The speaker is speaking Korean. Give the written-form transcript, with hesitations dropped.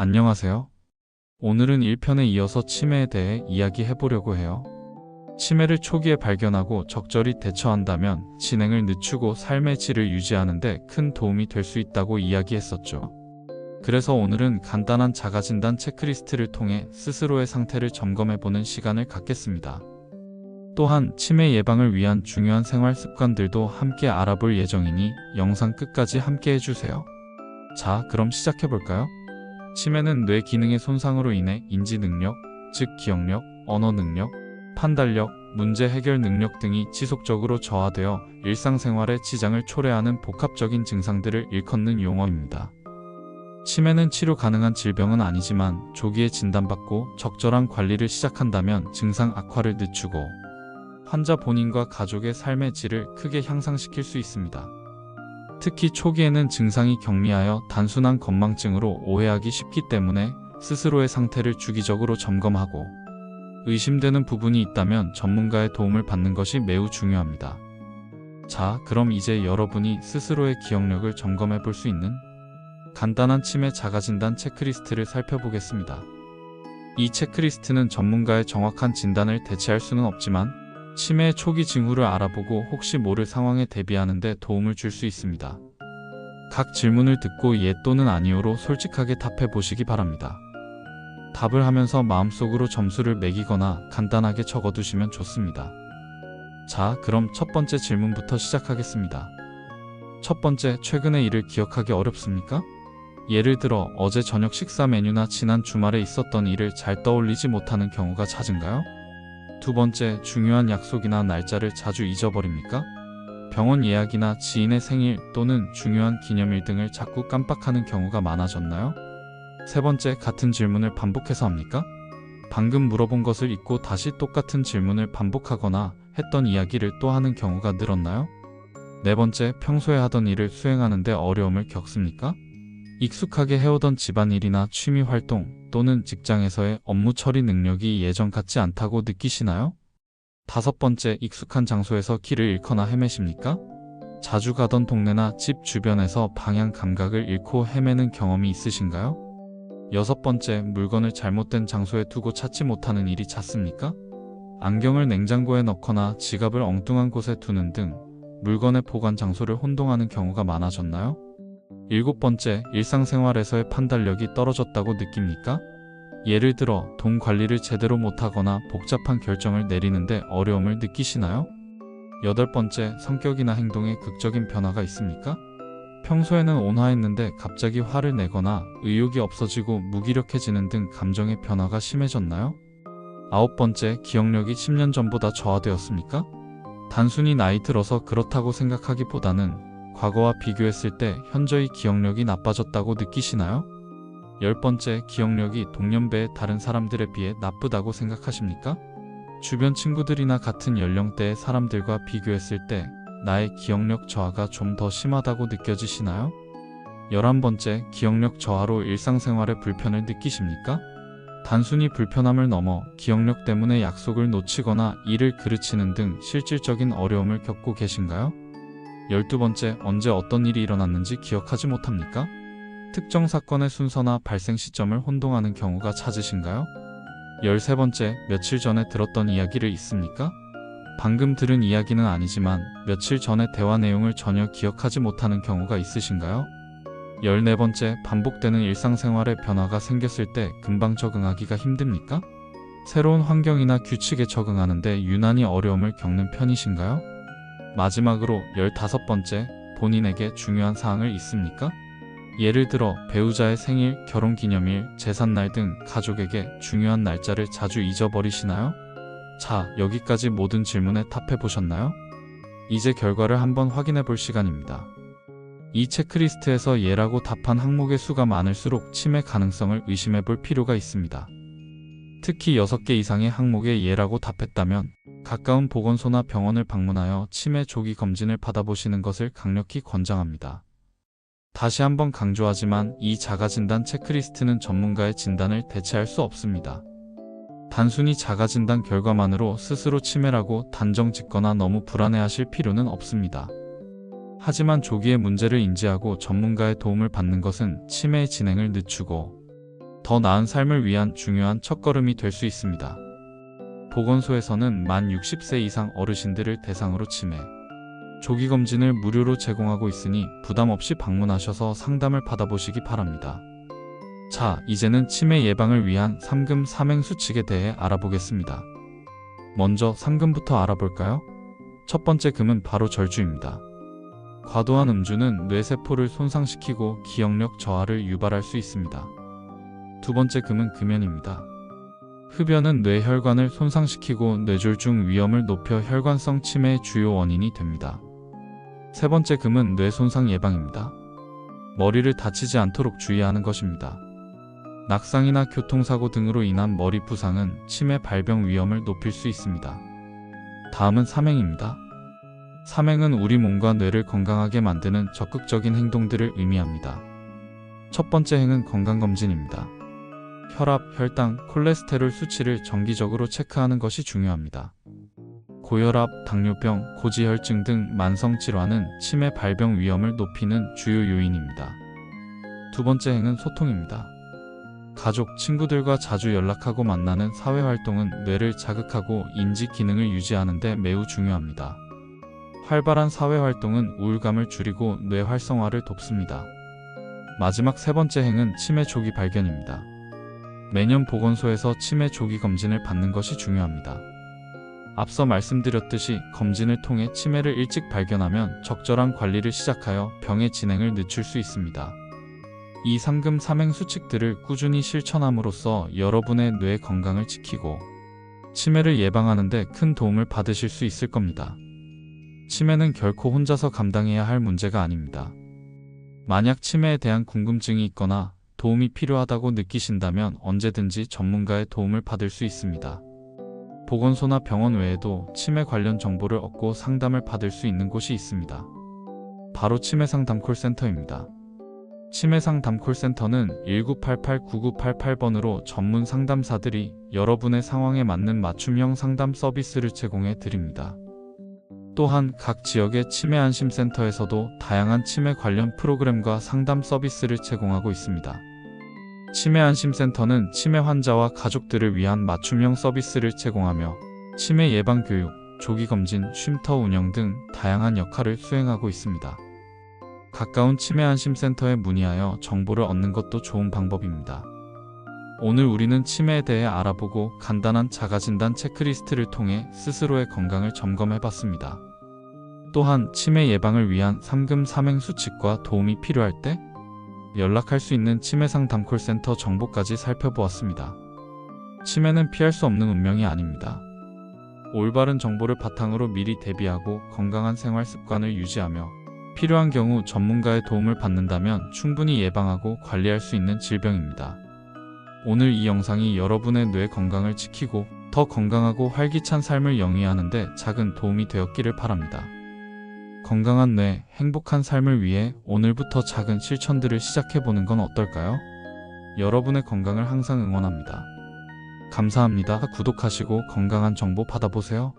안녕하세요. 오늘은 1편에 이어서 치매에 대해 이야기해 보려고 해요. 치매를 초기에 발견하고 적절히 대처한다면 진행을 늦추고 삶의 질을 유지하는 데 큰 도움이 될 수 있다고 이야기했었죠. 그래서 오늘은 간단한 자가진단 체크리스트를 통해 스스로의 상태를 점검해보는 시간을 갖겠습니다. 또한 치매 예방을 위한 중요한 생활 습관들도 함께 알아볼 예정이니 영상 끝까지 함께 해주세요. 자, 그럼 시작해볼까요? 치매는 뇌 기능의 손상으로 인해 인지 능력, 즉 기억력, 언어 능력, 판단력, 문제 해결 능력 등이 지속적으로 저하되어 일상생활에 지장을 초래하는 복합적인 증상들을 일컫는 용어입니다. 치매는 치료 가능한 질병은 아니지만 조기에 진단받고 적절한 관리를 시작한다면 증상 악화를 늦추고 환자 본인과 가족의 삶의 질을 크게 향상시킬 수 있습니다. 특히 초기에는 증상이 경미하여 단순한 건망증으로 오해하기 쉽기 때문에 스스로의 상태를 주기적으로 점검하고 의심되는 부분이 있다면 전문가의 도움을 받는 것이 매우 중요합니다. 자, 그럼 이제 여러분이 스스로의 기억력을 점검해 볼 수 있는 간단한 치매 자가진단 체크리스트를 살펴보겠습니다. 이 체크리스트는 전문가의 정확한 진단을 대체할 수는 없지만 치매의 초기 징후를 알아보고 혹시 모를 상황에 대비하는 데 도움을 줄 수 있습니다. 각 질문을 듣고 예 또는 아니오로 솔직하게 답해 보시기 바랍니다. 답을 하면서 마음속으로 점수를 매기거나 간단하게 적어두시면 좋습니다. 자, 그럼 첫 번째 질문부터 시작하겠습니다. 첫 번째, 최근의 일을 기억하기 어렵습니까? 예를 들어 어제 저녁 식사 메뉴나 지난 주말에 있었던 일을 잘 떠올리지 못하는 경우가 잦은가요? 두 번째, 중요한 약속이나 날짜를 자주 잊어버립니까? 병원 예약이나 지인의 생일 또는 중요한 기념일 등을 자꾸 깜빡하는 경우가 많아졌나요? 세 번째, 같은 질문을 반복해서 합니까? 방금 물어본 것을 잊고 다시 똑같은 질문을 반복하거나 했던 이야기를 또 하는 경우가 늘었나요? 네 번째, 평소에 하던 일을 수행하는 데 어려움을 겪습니까? 익숙하게 해오던 집안일이나 취미 활동 또는 직장에서의 업무 처리 능력이 예전 같지 않다고 느끼시나요? 다섯 번째, 익숙한 장소에서 길을 잃거나 헤매십니까? 자주 가던 동네나 집 주변에서 방향 감각을 잃고 헤매는 경험이 있으신가요? 여섯 번째, 물건을 잘못된 장소에 두고 찾지 못하는 일이 잦습니까? 안경을 냉장고에 넣거나 지갑을 엉뚱한 곳에 두는 등 물건의 보관 장소를 혼동하는 경우가 많아졌나요? 일곱 번째, 일상생활에서의 판단력이 떨어졌다고 느낍니까? 예를 들어 돈 관리를 제대로 못하거나 복잡한 결정을 내리는데 어려움을 느끼시나요? 여덟 번째, 성격이나 행동에 극적인 변화가 있습니까? 평소에는 온화했는데 갑자기 화를 내거나 의욕이 없어지고 무기력해지는 등 감정의 변화가 심해졌나요? 아홉 번째, 기억력이 10년 전보다 저하되었습니까? 단순히 나이 들어서 그렇다고 생각하기보다는 과거와 비교했을 때 현저히 기억력이 나빠졌다고 느끼시나요? 열 번째, 기억력이 동년배의 다른 사람들에 비해 나쁘다고 생각하십니까? 주변 친구들이나 같은 연령대의 사람들과 비교했을 때 나의 기억력 저하가 좀 더 심하다고 느껴지시나요? 11번째, 기억력 저하로 일상생활에 불편을 느끼십니까? 단순히 불편함을 넘어 기억력 때문에 약속을 놓치거나 일을 그르치는 등 실질적인 어려움을 겪고 계신가요? 12번째, 언제 어떤 일이 일어났는지 기억하지 못합니까? 특정 사건의 순서나 발생 시점을 혼동하는 경우가 잦으신가요? 13번째, 며칠 전에 들었던 이야기를 잊습니까? 방금 들은 이야기는 아니지만 며칠 전의 대화 내용을 전혀 기억하지 못하는 경우가 있으신가요? 14번째, 반복되는 일상생활에 변화가 생겼을 때 금방 적응하기가 힘듭니까? 새로운 환경이나 규칙에 적응하는데 유난히 어려움을 겪는 편이신가요? 마지막으로 15번째, 본인에게 중요한 사항을 잊습니까? 예를 들어 배우자의 생일, 결혼기념일, 제삿날 등 가족에게 중요한 날짜를 자주 잊어버리시나요? 자, 여기까지 모든 질문에 답해보셨나요? 이제 결과를 한번 확인해 볼 시간입니다. 이 체크리스트에서 예라고 답한 항목의 수가 많을수록 치매 가능성을 의심해 볼 필요가 있습니다. 특히 6개 이상의 항목에 예라고 답했다면 가까운 보건소나 병원을 방문하여 치매 조기 검진을 받아보시는 것을 강력히 권장합니다. 다시 한번 강조하지만 이 자가진단 체크리스트는 전문가의 진단을 대체할 수 없습니다. 단순히 자가진단 결과만으로 스스로 치매라고 단정 짓거나 너무 불안해하실 필요는 없습니다. 하지만 조기에 문제를 인지하고 전문가의 도움을 받는 것은 치매의 진행을 늦추고 더 나은 삶을 위한 중요한 첫걸음이 될 수 있습니다. 보건소에서는 만 60세 이상 어르신들을 대상으로 치매, 조기검진을 무료로 제공하고 있으니 부담 없이 방문하셔서 상담을 받아보시기 바랍니다. 자, 이제는 치매 예방을 위한 상금 삼행 수칙에 대해 알아보겠습니다. 먼저 상금부터 알아볼까요? 첫 번째 금은 바로 절주입니다. 과도한 음주는 뇌세포를 손상시키고 기억력 저하를 유발할 수 있습니다. 두 번째 금은 금연입니다. 흡연은 뇌혈관을 손상시키고 뇌졸중 위험을 높여 혈관성 치매의 주요 원인이 됩니다. 세 번째 금은 뇌 손상 예방입니다. 머리를 다치지 않도록 주의하는 것입니다. 낙상이나 교통사고 등으로 인한 머리 부상은 치매 발병 위험을 높일 수 있습니다. 다음은 삼행입니다. 삼행은 우리 몸과 뇌를 건강하게 만드는 적극적인 행동들을 의미합니다. 첫 번째 행은 건강검진입니다. 혈압, 혈당, 콜레스테롤 수치를 정기적으로 체크하는 것이 중요합니다. 고혈압, 당뇨병, 고지혈증 등 만성질환은 치매 발병 위험을 높이는 주요 요인입니다. 두 번째 행은 소통입니다. 가족, 친구들과 자주 연락하고 만나는 사회활동은 뇌를 자극하고 인지 기능을 유지하는 데 매우 중요합니다. 활발한 사회활동은 우울감을 줄이고 뇌 활성화를 돕습니다. 마지막 세 번째 행은 치매 조기 발견입니다. 매년 보건소에서 치매 조기 검진을 받는 것이 중요합니다. 앞서 말씀드렸듯이 검진을 통해 치매를 일찍 발견하면 적절한 관리를 시작하여 병의 진행을 늦출 수 있습니다. 이 상금 삼행 수칙들을 꾸준히 실천함으로써 여러분의 뇌 건강을 지키고 치매를 예방하는 데 큰 도움을 받으실 수 있을 겁니다. 치매는 결코 혼자서 감당해야 할 문제가 아닙니다. 만약 치매에 대한 궁금증이 있거나 도움이 필요하다고 느끼신다면 언제든지 전문가의 도움을 받을 수 있습니다. 보건소나 병원 외에도 치매 관련 정보를 얻고 상담을 받을 수 있는 곳이 있습니다. 바로 치매상담 콜센터입니다. 치매상담 콜센터는 1988-9988번으로 전문 상담사들이 여러분의 상황에 맞는 맞춤형 상담 서비스를 제공해 드립니다. 또한 각 지역의 치매 안심센터에서도 다양한 치매 관련 프로그램과 상담 서비스를 제공하고 있습니다. 치매 안심센터는 치매 환자와 가족들을 위한 맞춤형 서비스를 제공하며 치매 예방 교육, 조기 검진, 쉼터 운영 등 다양한 역할을 수행하고 있습니다. 가까운 치매 안심센터에 문의하여 정보를 얻는 것도 좋은 방법입니다. 오늘 우리는 치매에 대해 알아보고 간단한 자가진단 체크리스트를 통해 스스로의 건강을 점검해봤습니다. 또한 치매 예방을 위한 상금 삼행 수칙과 도움이 필요할 때 연락할 수 있는 치매상담 콜센터 정보까지 살펴보았습니다. 치매는 피할 수 없는 운명이 아닙니다. 올바른 정보를 바탕으로 미리 대비하고 건강한 생활 습관을 유지하며 필요한 경우 전문가의 도움을 받는다면 충분히 예방하고 관리할 수 있는 질병입니다. 오늘 이 영상이 여러분의 뇌 건강을 지키고 더 건강하고 활기찬 삶을 영위하는 데 작은 도움이 되었기를 바랍니다. 건강한 뇌, 행복한 삶을 위해 오늘부터 작은 실천들을 시작해보는 건 어떨까요? 여러분의 건강을 항상 응원합니다. 감사합니다. 구독하시고 건강한 정보 받아보세요.